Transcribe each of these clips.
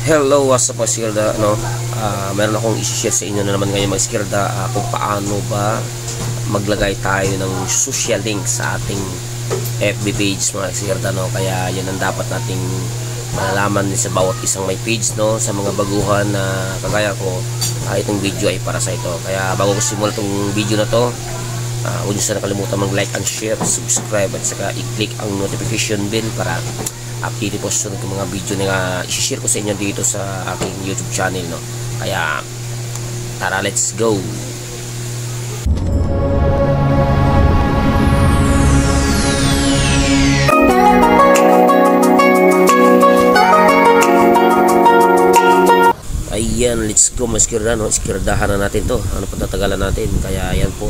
Hello, what's up mga skirda, meron akong i-share sa inyo na naman ngayon mga skirda, kung paano ba maglagay tayo ng social link sa ating FB page mga skirda, kaya yan ang dapat nating malalaman sa bawat isang may page, sa mga baguhan na kagaya ko. Itong video ay para sa ito, kaya bago ko simulan itong video na to, huwag nyo sana kalimutan mag-like and share, subscribe at saka i-click ang notification bell para update po sa mga video na i-share ko sa inyo dito sa aking YouTube channel, Kaya tara, let's go. Ayan, let's go mga skirda, skirdahan na natin to. Ano pa tatagalan natin? Kaya ayan po,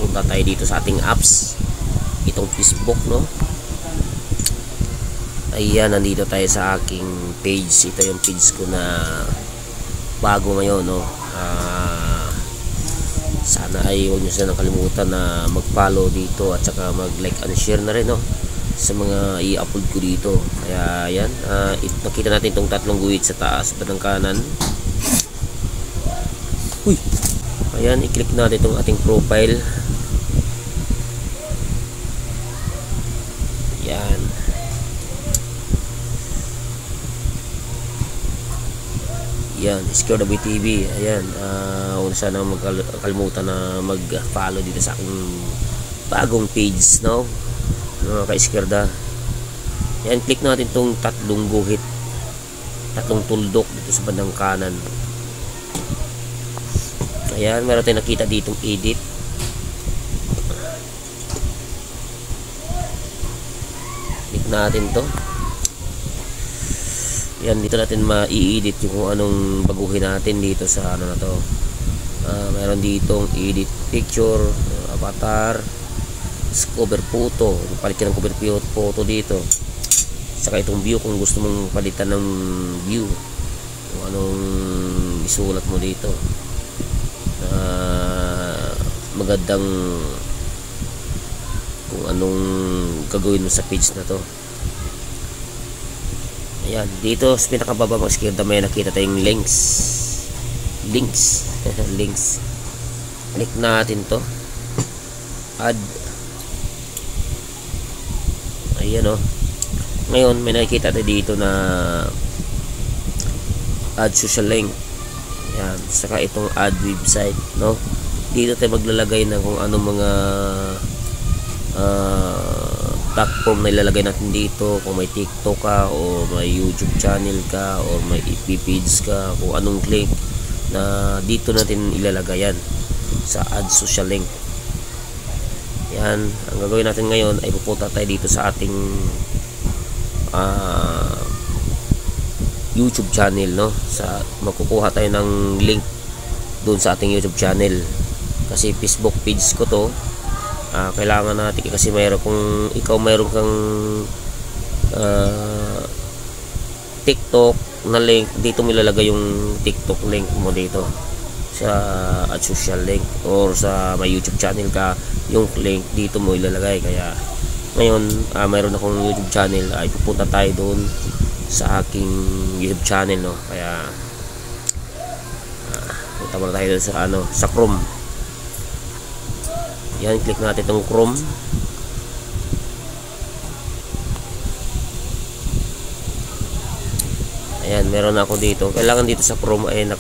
punta tayo dito sa ating apps, itong Facebook, Ayan, nandito tayo sa aking page. Ito yung page ko na bago ngayon, sana ay huwag nyo sana nakalimutan na mag-follow dito at saka mag-like and share na rin, sa mga i-upload ko dito. Kaya ayan, nakita natin itong tatlong guhit sa taas, bandang kanan. Ayan, i-click natin itong ating profile. Ayan. Yan, Skirdaboy TV. Ayan, huwag sana magkalimutan na mag-follow dito sa aking bagong page, mga ka-skirda. Ayan, click natin itong tatlong guhit, tatlong tuldok dito sa bandang kanan. Ayan, meron tayong nakita ditong edit. Click natin to. Yan, dito natin ma-i-edit yung kung anong baguhin natin dito sa ano na to. Meron ditong edit picture, avatar, cover photo. Palit ka ng cover photo dito. Saka itong view kung gusto mong palitan ng view, kung anong isulat mo dito. Magandang kung anong gagawin mo sa page na to. Ayan, dito sa pinakababa mga skirda may nakita tayong links. Links. Click natin to. Add. Ayan, ngayon may nakikita tayo dito na add social link. Ayan, saka itong add website, Dito tayo maglalagay ng kung anong mga platform na ilalagay natin dito. Kung may TikTok ka o may YouTube channel ka o may FB page ka, kung anong link na dito natin ilalagay yan sa add social link. Yan, ang gagawin natin ngayon ay pupunta tayo dito sa ating YouTube channel, makukuha tayo ng link doon sa ating YouTube channel, kasi Facebook page ko to. Kailangan natin, kasi mayroon kung ikaw mayroon kang TikTok na link, dito mo ilalagay yung TikTok link mo dito sa at social link, or sa may YouTube channel ka, yung link dito mo ilalagay. Kaya ngayon, mayroon akong YouTube channel, ay pupunta tayo doon sa aking YouTube channel, Kaya punta muna tayo doon sa sa Chrome. Yan, click natin itong Chrome. Ayan, meron na ako dito. Kailangan dito sa Chrome ay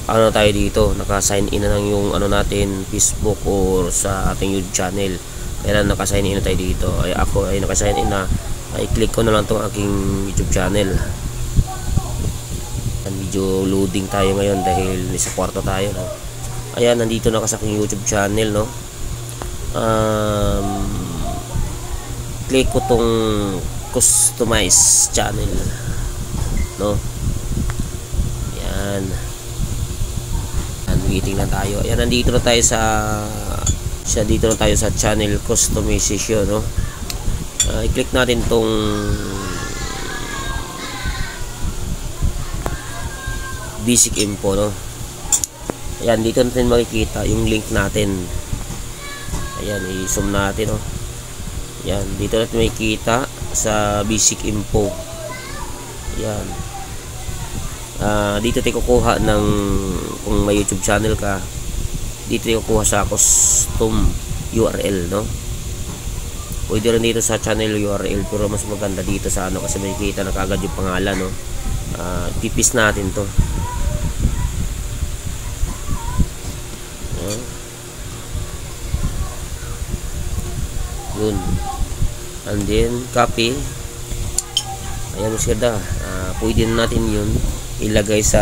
tayo dito, naka-sign in na lang yung natin, Facebook or sa ating YouTube channel. Kailangan naka-sign in na tayo dito. Ay ako ay naka-sign in na. Ay click ko na lang itong aking YouTube channel. Medyo loading tayo ngayon dahil sa kwarto tayo, Ayan, nandito na sa aking YouTube channel, click ko tong customize channel, Ayan. Waiting na tayo. Ayan, nandito na tayo sa channel customization, i-click natin tong basic info, Ayan, dito natin makikita yung link natin. Ayan, i-zoom natin, Ayan, dito natin makikita sa basic info. Ayan. Dito tayo kukuha ng, kung may YouTube channel ka, dito tayo kukuha sa custom URL, no? Pwede rin dito sa channel URL, pero mas maganda dito sa ano, kasi makikita na kaagad yung pangalan, no? Pipis natin to. Yun. And then copy. Ayan, maskerda. Pwede na natin yun ilagay sa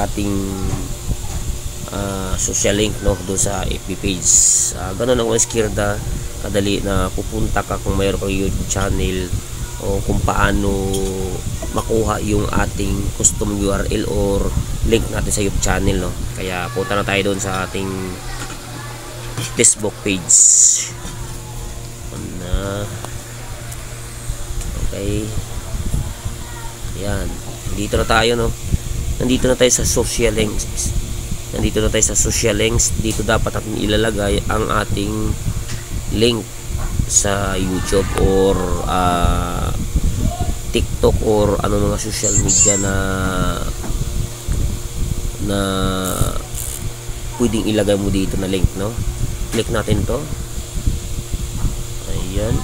ating social link, no, doon sa FB page. Ganun ang maskerda, kadali na pupunta ka kung mayroon kang YouTube channel, o kung paano makuha yung ating custom URL or link natin sa YouTube channel, no. Kaya punta na tayo doon sa ating Facebook page. Okay. Yan. Dito na tayo, no. Nandito na tayo sa social links. Dito dapat natin ilalagay ang ating link sa YouTube or TikTok or ano mga social media na pwedeng ilagay mo dito na link, no. Click natin to. Ayan.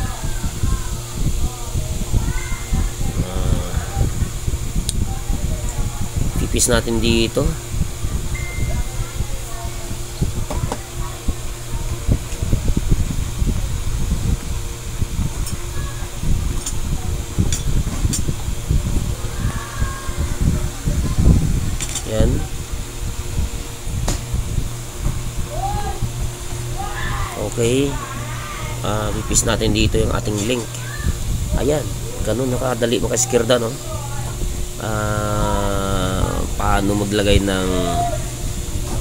Pipis natin dito. Yan. Okay. Pipis natin dito yung ating link. Ayan. Ganun nakadali mo ka-skirda, no? Paano maglagay ng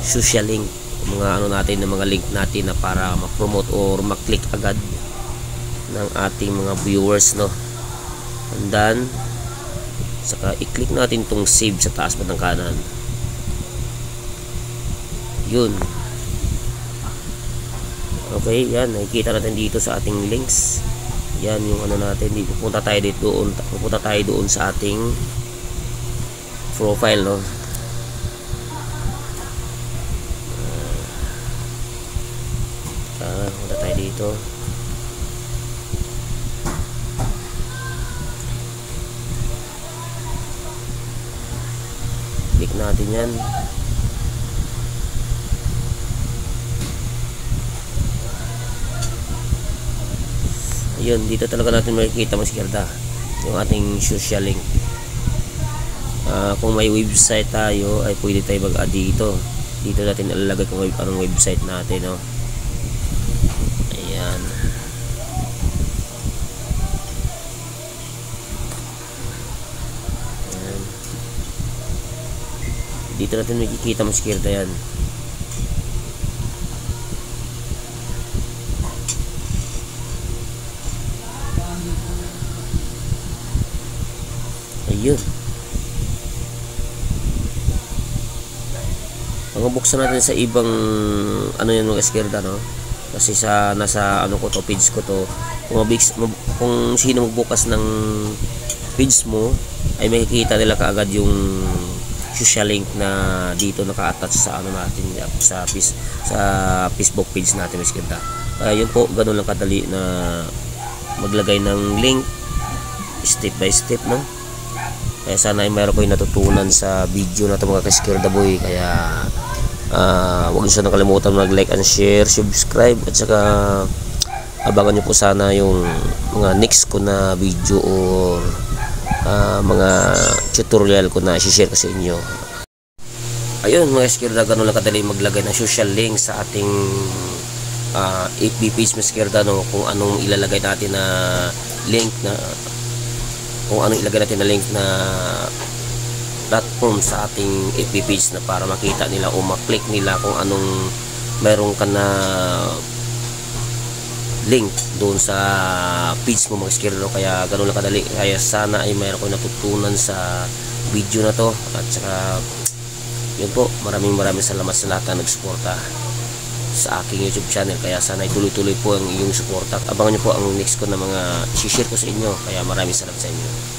social link, mga ano natin, ng mga link natin na para ma-promote or ma-click agad ng ating mga viewers, no? And then saka i-click natin tong save sa taas bandang kanan. Yun. Okay, yan, nakikita natin dito sa ating links. Yan yung ano natin. Pupunta tayo doon sa ating profile, no. Punta tayo dito. Click natin yan. Ayun, dito talaga natin makikita, maskerda, yung ating social link. Kung may website tayo, ay pwede tayo mag-add dito. Dito natin ilalagay kung anong website natin, no. Ayan. Ayan. Dito natin makikita, maskerda, yan. Ayun. Buksan natin sa ibang ano yan mga skirda, no, kasi sa nasa ano ko to, page ko to, kung sino magbukas ng page mo ay makikita nila kaagad yung social link na dito naka-attach sa ano natin, sa Facebook page natin mga skirda. Yun po, ganun lang kadali na maglagay ng link step by step, no. Kaya sana ay mayroon ko yung natutunan sa video na ito mga ka-skirda boy. Kaya huwag niyo nakalimutan mag-like and share, subscribe, at saka abangan niyo po sana yung mga next ko na video or mga tutorial ko na i-share ko sa inyo. Ayun mga skirda, ganun lang kadali maglagay ng social link sa ating FB page mga skirda, no, kung anong ilalagay natin na link na platform sa ating FB page na para makita nila o maklik nila kung anong meron ka na link doon sa page mo mga skirdo. Kaya ganun lang kadali. Kaya sana ay mayroon ko natutunan sa video na to, at saka yun po, maraming salamat sa lahat na nagsuporta sa aking YouTube channel. Kaya sana ay tuloy-tuloy po ang iyong suporta. Abangan nyo po ang next ko na mga i-share ko sa inyo. Kaya maraming salamat sa inyo.